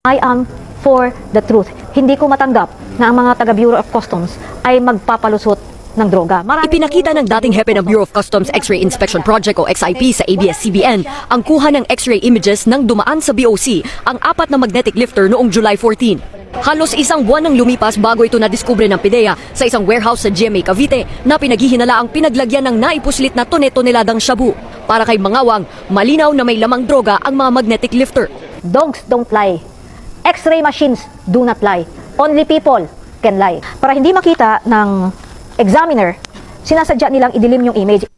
I am for the truth. Hindi ko matanggap na ang mga taga Bureau of Customs ay magpapalusot ng droga. Ipinakita ng dating hepe ng Bureau of Customs X-ray Inspection Project o XIP sa ABS-CBN ang kuha ng X-ray images ng dumaan sa BOC ang 4 na magnetic lifter noong July 14. Halos isang buwan nang lumipas bago ito nadiskubre ng PIDEA sa isang warehouse sa GMA Cavite na pinaghihinala ang pinaglagyan ng naipuslit na tone-toneladang shabu. Para kay Mangawang, malinaw na may lamang droga ang mga magnetic lifter. Dogs don't lie. X-ray machines do not lie. Only people can lie. Para hindi makita ng examiner, sinasadya nilang idilim yung image.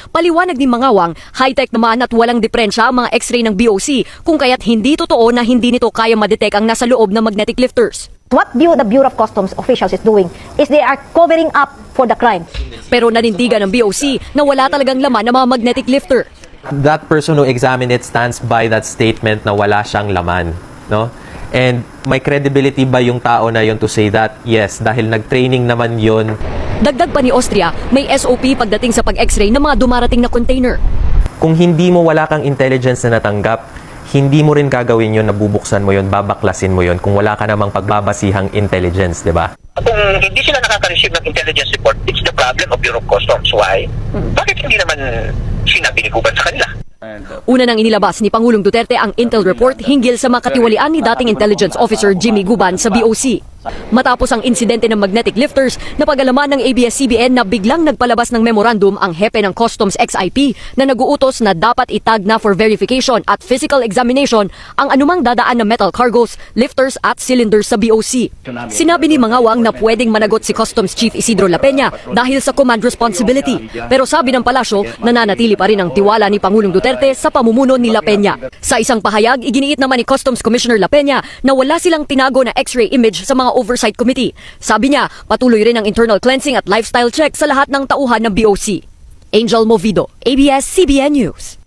Paliwanag ni Mangawang, high-tech naman at walang diferensya ang mga X-ray ng BOC kung kaya't hindi totoo na hindi nito kaya madetect ang nasa loob ng magnetic lifters. What the Bureau of Customs officials is doing is they are covering up for the crime. Pero nanindigan ng BOC na wala talagang laman ng mga magnetic lifter. That person who examined it stands by that statement na wala siyang laman, no? And may credibility ba yung tao na yun to say that? Yes, dahil nag-training naman yun. Dagdag pa ni Austria, may SOP pagdating sa pag-X-ray ng mga dumarating na container. Kung hindi mo wala kang intelligence na natanggap, hindi mo rin gagawin yun, nabubuksan mo yun, babaklasin mo yun kung wala ka namang pagbabasihang intelligence, di ba? Kung hindi sila nakaka-receive ng intelligence report, it's the problem of Bureau of Customs. Why? Bakit hindi naman sinabi ni Guban sa kanila? Una nang inilabas ni Pangulong Duterte ang Intel report hinggil sa makatiwalian ni dating intelligence officer Jimmy Guban sa BOC. Matapos ang insidente ng magnetic lifters, napag-alaman ng ABS-CBN na biglang nagpalabas ng memorandum ang hepe ng Customs XIP na nag-uutos na dapat itag na for verification at physical examination ang anumang dadaan na metal cargos, lifters at cylinders sa BOC. Sinabi ni Mangawang na pwedeng managot si Customs Chief Isidro La Peña dahil sa command responsibility. Pero sabi ng palasyo, nananatili pa rin ang tiwala ni Pangulong Duterte sa pamumuno ni La Peña. Sa isang pahayag, iginiit naman ni Customs Commissioner La Peña na wala silang tinago na X-ray image sa mga Oversight Committee. Sabi niya, patuloy rin ang internal cleansing at lifestyle check sa lahat ng tauhan ng BOC. Angel Movido, ABS-CBN News.